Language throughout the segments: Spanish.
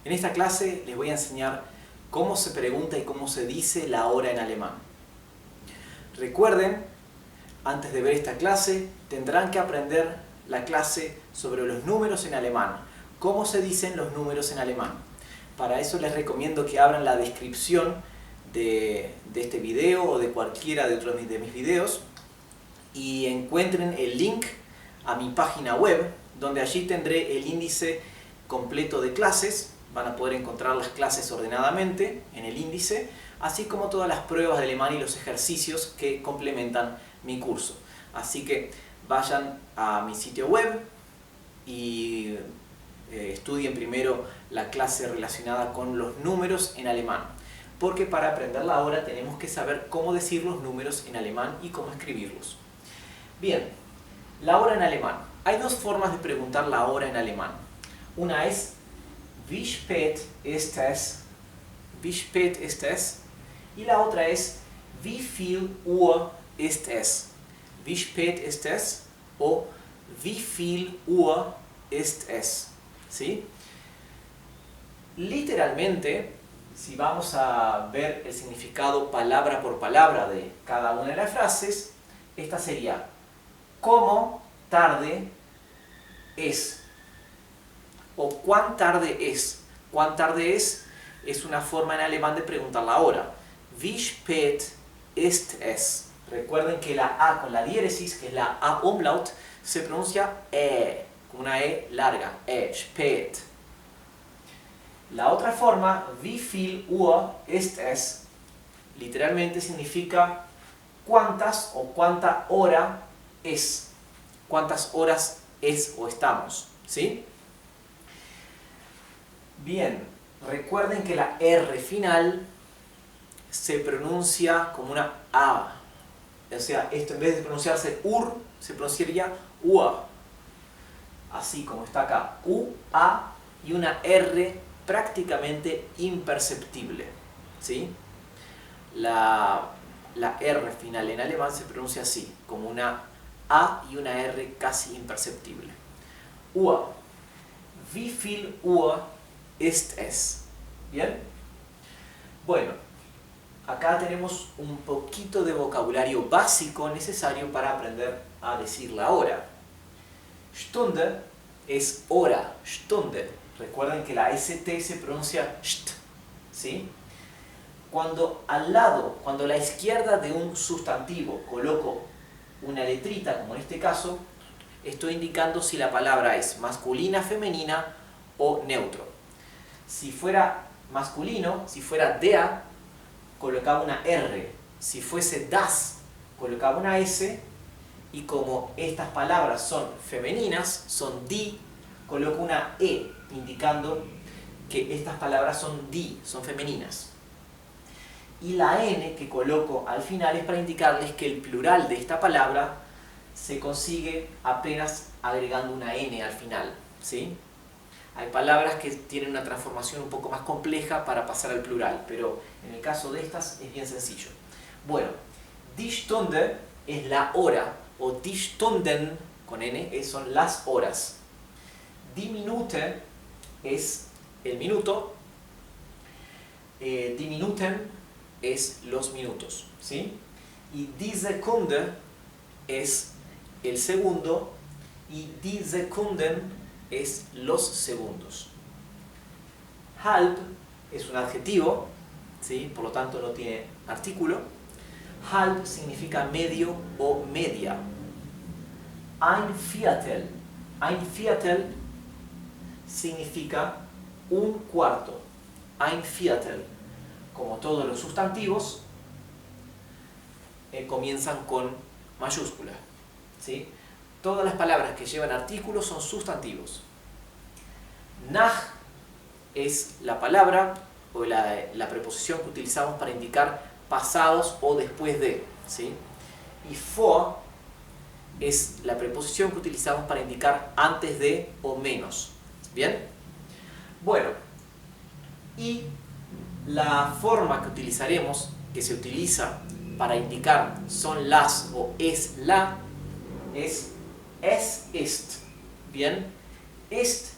En esta clase les voy a enseñar cómo se pregunta y cómo se dice la hora en alemán. Recuerden, antes de ver esta clase, tendrán que aprender la clase sobre los números en alemán. Cómo se dicen los números en alemán. Para eso les recomiendo que abran la descripción de este video o de cualquiera de otros de mis videos y encuentren el link a mi página web, donde allí tendré el índice completo de clases. Van a poder encontrar las clases ordenadamente en el índice, así como todas las pruebas de alemán y los ejercicios que complementan mi curso. Así que vayan a mi sitio web y estudien primero la clase relacionada con los números en alemán, porque para aprender la hora tenemos que saber cómo decir los números en alemán y cómo escribirlos. Bien, la hora en alemán. Hay dos formas de preguntar la hora en alemán. Una es Wie spät ist es? Wie spät ist es? Y la otra es Wie viel Uhr ist es? Wie spät ist es? O Wie viel Uhr ist es? ¿Sí? Literalmente, si vamos a ver el significado palabra por palabra de cada una de las frases, esta sería ¿cómo tarde es? O ¿cuán tarde es? ¿Cuán tarde es? Es una forma en alemán de preguntar la hora. Wie spät ist es? Recuerden que la A con la diéresis, que es la A umlaut, se pronuncia con una E larga, spät. La otra forma, wie viel Uhr ist es, literalmente significa cuántas o cuánta hora es. Cuántas horas es o estamos, ¿sí? Bien, recuerden que la R final se pronuncia como una A. O sea, esto en vez de pronunciarse UR, se pronunciaría UA. Así como está acá, UA y una R prácticamente imperceptible, ¿sí? La R final en alemán se pronuncia así, como una A y una R casi imperceptible. UA. Wie viel Uhr ist es? ¿Bien? Bueno, acá tenemos un poquito de vocabulario básico necesario para aprender a decir la hora. Stunde es hora, Stunde. Recuerden que la ST se pronuncia ST, ¿sí? Cuando al lado, cuando a la izquierda de un sustantivo coloco una letrita, como en este caso, estoy indicando si la palabra es masculina, femenina o neutro. Si fuera masculino, si fuera der, colocaba una R. Si fuese das, colocaba una S. Y como estas palabras son femeninas, son die, coloco una E, indicando que estas palabras son die, son femeninas. Y la N que coloco al final es para indicarles que el plural de esta palabra se consigue apenas agregando una N al final, ¿sí? Hay palabras que tienen una transformación un poco más compleja para pasar al plural, pero en el caso de estas es bien sencillo. Bueno, die Stunde es la hora, o die Stunden con N son las horas. Die Minute es el minuto, die Minuten es los minutos, ¿sí? Y die Sekunde es el segundo y die Sekunden es los segundos. Halb es un adjetivo, ¿sí? Por lo tanto no tiene artículo. Halb significa medio o media. Ein Viertel. Ein Viertel significa un cuarto. Ein Viertel. Como todos los sustantivos, comienzan con mayúscula, ¿sí? Todas las palabras que llevan artículos son sustantivos. Nach es la palabra o la preposición que utilizamos para indicar pasados o después de, ¿sí? Y vor es la preposición que utilizamos para indicar antes de o menos. ¿Bien? Bueno, y la forma que utilizaremos, que se utiliza para indicar son las o es la, es ist. Bien, ist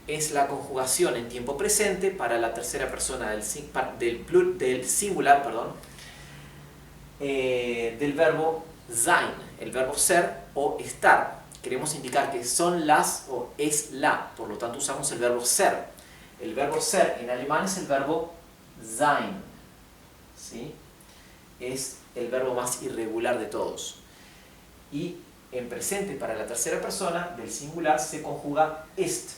es la conjugación en tiempo presente para la tercera persona del singular, del verbo sein, el verbo ser o estar. Queremos indicar que son las o es la, por lo tanto usamos el verbo ser. El verbo ser en alemán es el verbo sein, ¿sí? Es el verbo más irregular de todos. Y en presente para la tercera persona del singular se conjuga est.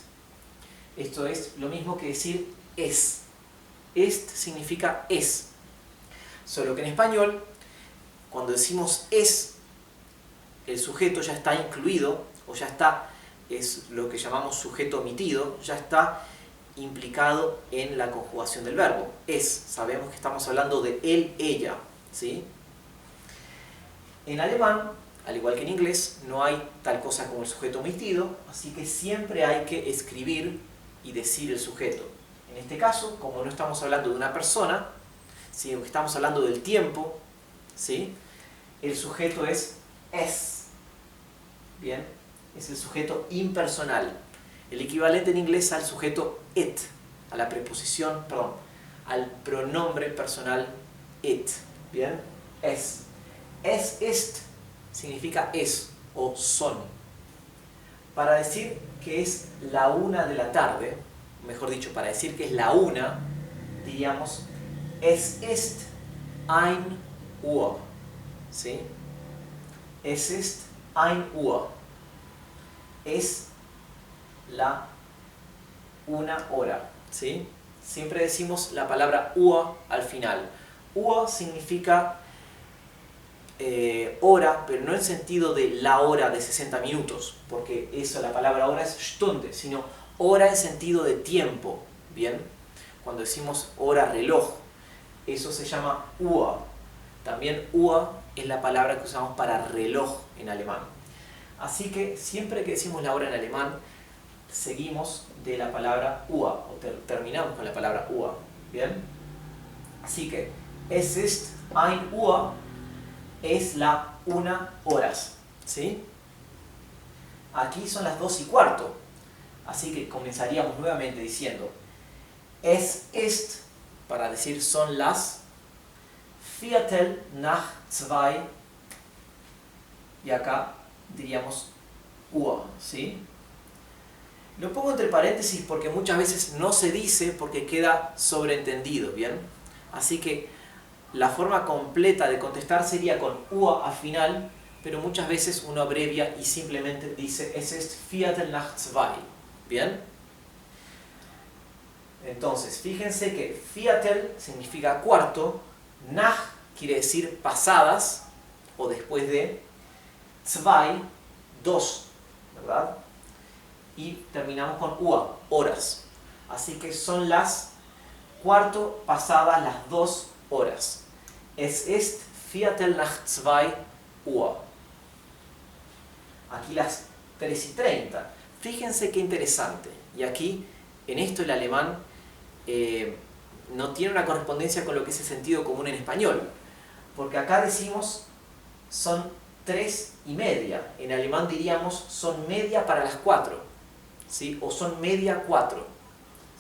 Esto es lo mismo que decir es. Est significa es. Solo que en español, cuando decimos es, el sujeto ya está incluido, o ya está, es lo que llamamos sujeto omitido, ya está implicado en la conjugación del verbo. Es, sabemos que estamos hablando de él, ella, ¿sí? En alemán, al igual que en inglés, no hay tal cosa como el sujeto omitido, así que siempre hay que escribir y decir el sujeto. En este caso, como no estamos hablando de una persona, sino que estamos hablando del tiempo, ¿sí? El sujeto es es. Bien, es el sujeto impersonal. El equivalente en inglés al sujeto it, a la preposición, perdón, al pronombre personal it. Bien, es. Es, est significa es o son. Para decir que es la 1 de la tarde, mejor dicho, para decir que es la 1, diríamos es ist 1 Uhr. ¿Sí? Es ist 1 Uhr. Es la 1 hora. ¿Sí? Siempre decimos la palabra Uhr al final. Uhr significa hora, pero no en sentido de la hora de 60 minutos, porque eso, la palabra hora es Stunde, sino hora en sentido de tiempo. Bien, cuando decimos hora reloj, eso se llama Uhr. También Uhr es la palabra que usamos para reloj en alemán. Así que siempre que decimos la hora en alemán, seguimos de la palabra Uhr, o terminamos con la palabra Uhr. Bien, así que es ist 1 Uhr es la 1 horas, ¿sí? Aquí son las 2:15, así que comenzaríamos nuevamente diciendo es ist, para decir son las, Viertel nach 2, y acá diríamos Uhr, ¿sí? Lo pongo entre paréntesis porque muchas veces no se dice porque queda sobreentendido, ¿bien? Así que la forma completa de contestar sería con Uhr al final, pero muchas veces uno abrevia y simplemente dice es ist Viertel nach 2. ¿Bien? Entonces, fíjense que Viertel significa cuarto, nach quiere decir pasadas o después de, 2, 2, ¿verdad? Y terminamos con Uhr, horas. Así que son las cuarto pasadas las 2 horas. Es ist Viertel nach 2 Uhr. Aquí las 3:30. Fíjense qué interesante. Y aquí, en esto el alemán no tiene una correspondencia con lo que es el sentido común en español. Porque acá decimos son 3:30. En alemán diríamos son media para las 4. ¿Sí? O son media 4.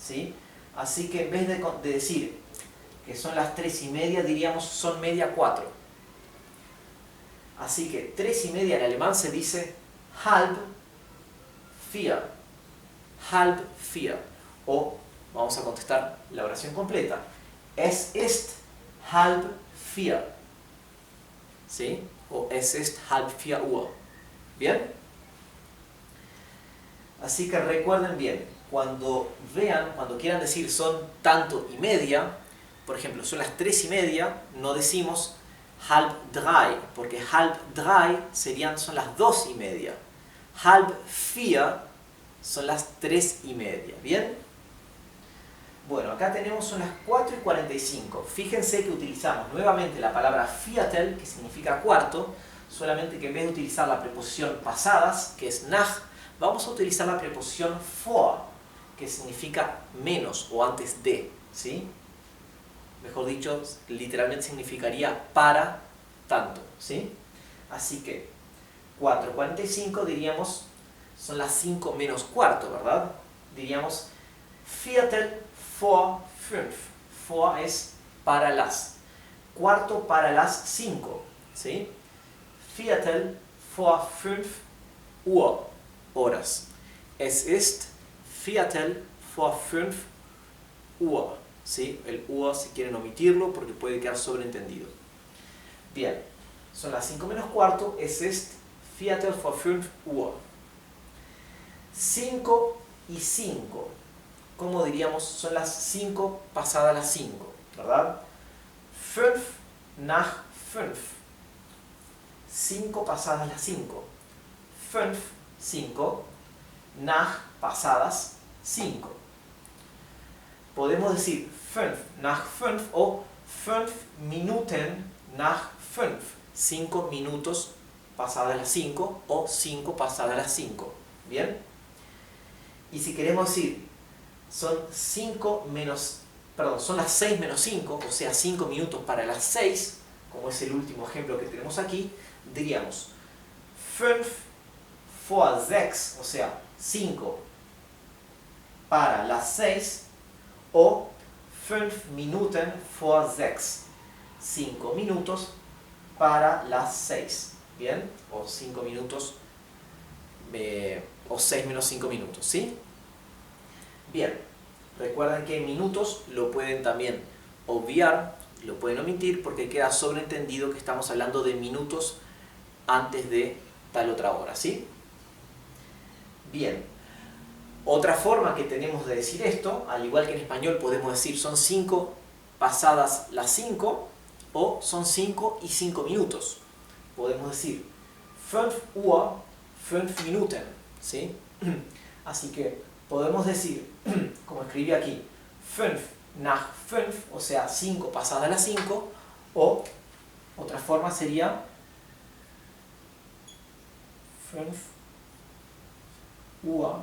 ¿Sí? Así que en vez de decir que son las 3:30, diríamos son media 4. Así que 3:30 en alemán se dice halb 4. Halb 4. O vamos a contestar la oración completa. Es ist halb 4. ¿Sí? O es ist halb 4 Uhr. ¿Bien? Así que recuerden bien, cuando quieran decir son tanto y media, por ejemplo, son las 3:30, no decimos halb 3, porque halb 3 son las 2:30. Halb 4 son las 3:30, ¿bien? Bueno, acá tenemos son las 4:45. Fíjense que utilizamos nuevamente la palabra Viertel, que significa cuarto, solamente que en vez de utilizar la preposición pasadas, que es nach, vamos a utilizar la preposición vor, que significa menos o antes de, ¿sí? Mejor dicho, literalmente significaría para tanto, ¿sí? Así que 4:45 diríamos son las 5 menos cuarto, ¿verdad? diríamos Viertel vor 5. Vor es para las. Cuarto para las 5. ¿Sí? Viertel vor 5 Uhr. Horas. Es ist Viertel vor 5 Uhr. ¿Sí? El Uhr si quieren omitirlo porque puede quedar sobreentendido. Bien. Son las 5 menos cuarto. Es ist Viertel vor 5 Uhr. 5 y 5. ¿Cómo diríamos? Son las 5 pasadas las 5, ¿verdad? 5 nach 5. 5 pasadas las 5. 5, 5. Nach pasadas 5. Podemos decir 5 nach 5 o 5 Minuten nach 5. 5 minutos pasadas las 5 o 5 pasadas las 5. ¿Bien? Y si queremos decir son las 6 menos 5, o sea 5 minutos para las 6, como es el último ejemplo que tenemos aquí, diríamos 5 vor 6, o sea 5 para las 6, o 5 Minuten vor 6, 5 minutos para las 6, ¿bien? O 5 minutos, o 6 menos 5 minutos, ¿sí? Bien, recuerden que minutos lo pueden también obviar, lo pueden omitir porque queda sobreentendido que estamos hablando de minutos antes de tal otra hora, ¿sí? Bien, otra forma que tenemos de decir esto, al igual que en español podemos decir son 5 pasadas las 5 o son 5 y 5 minutos. Podemos decir 5 Uhr, 5 Minuten, ¿sí? Así que podemos decir, como escribí aquí, 5 nach 5, o sea 5 pasadas las 5, o otra forma sería 5 Uhr,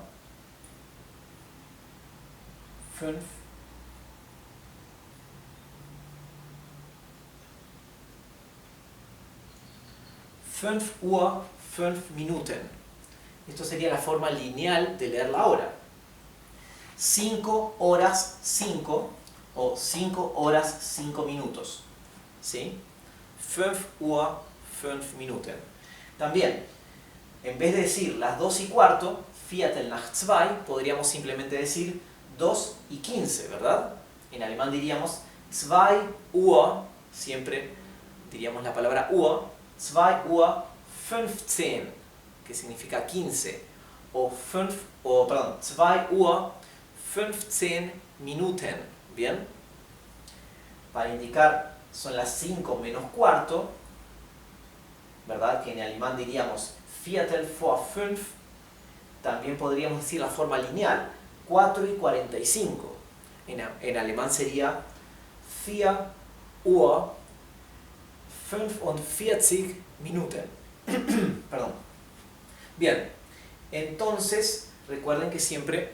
5 Uhr, 5 Minuten. Esto sería la forma lineal de leer la hora. 5 horas 5 o 5 horas 5 minutos. ¿Sí? 5 Uhr, 5 Minuten. También, en vez de decir las 2 y cuarto, Viertel nach 2, podríamos simplemente decir 2 y 15, ¿verdad? En alemán diríamos 2 Uhr, siempre diríamos la palabra Uhr, 2 Uhr 15, que significa 15, o 2 Uhr 15 Minuten, ¿bien? Para indicar son las 5 menos cuarto, ¿verdad? Que en alemán diríamos Viertel vor 5, también podríamos decir la forma lineal, 4 y 45. En alemán sería 4 Uhr 45 Minuten. Perdón. Bien, entonces recuerden que siempre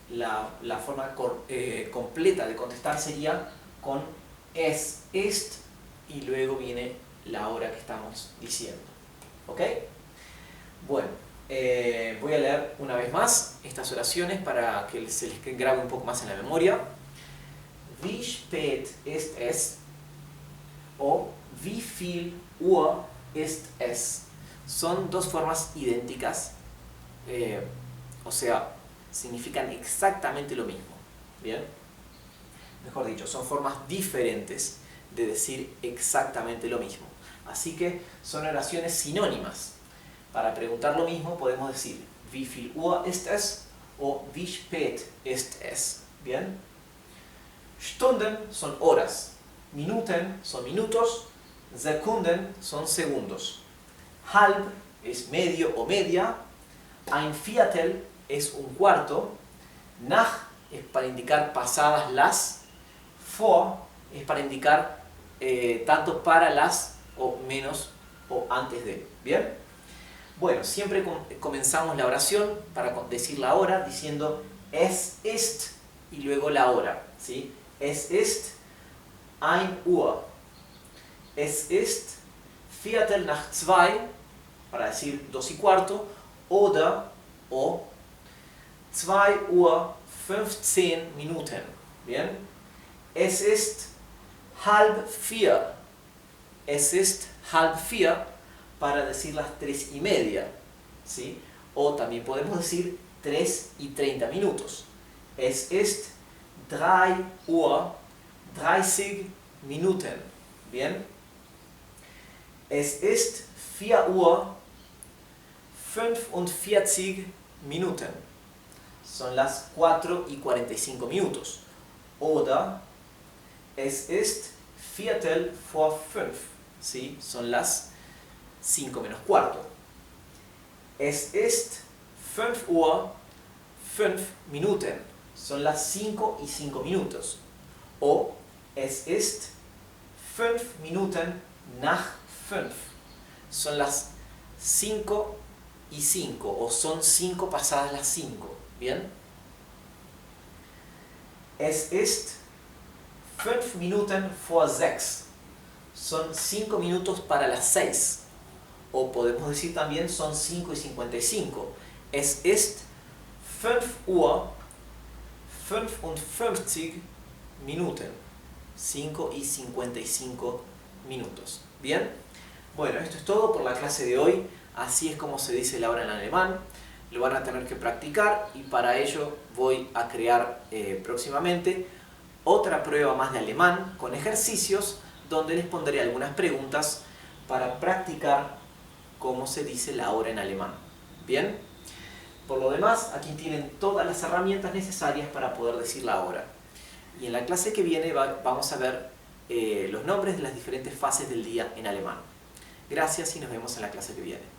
la forma completa de contestar sería con es, ist y luego viene la hora que estamos diciendo. ¿Ok? Bueno, voy a leer una vez más estas oraciones para que se les grabe un poco más en la memoria. Wie spät ist es? O wie viel Uhr ist es? Son dos formas idénticas, o sea, significan exactamente lo mismo. ¿Bien? Mejor dicho, son formas diferentes de decir exactamente lo mismo. Así que son oraciones sinónimas. Para preguntar lo mismo podemos decir wie viel Uhr ist es o wie spät ist es. ¿Bien? Stunden son horas, Minuten son minutos, Sekunden son segundos. Halb es medio o media, ein Viertel es un cuarto, nach es para indicar pasadas las, vor es para indicar tanto para las o menos o antes de. ¿Bien? Bueno, siempre comenzamos la oración para decir la hora diciendo es ist y luego la hora. ¿Sí? Es ist 1 Uhr. Es ist Viertel nach 2, para decir 2 y cuarto, oder o 2 Uhr 15 Minuten. Bien. Es ist 3:30. Es ist 3:30 para decir las 3:30. ¿Sí? O también podemos decir 3:30 minutos. Es ist 3:30 Minuten. Bien. Es ist 4:45 Minuten. Son las 4:45 minutos. Oder es ist 4:45. ¿Sí? Son las 5 menos cuarto. Es ist 5:05 Minuten. Son las 5:05 minutos. O es ist 5 Minuten nach 5. Son las 5:05 o son 5 pasadas las 5. ¿Bien? Es ist 5 Minuten vor 6. Son 5 minutos para las 6. O podemos decir también son 5:55. Es ist 5:55 Minuten. 5:55 minutos. ¿Bien? Bueno, esto es todo por la clase de hoy. Así es como se dice la hora en alemán. Lo van a tener que practicar y para ello voy a crear próximamente otra prueba más de alemán con ejercicios donde les pondré algunas preguntas para practicar cómo se dice la hora en alemán. ¿Bien? Por lo demás, aquí tienen todas las herramientas necesarias para poder decir la hora. Y en la clase que viene vamos a ver los nombres de las diferentes fases del día en alemán. Gracias y nos vemos en la clase que viene.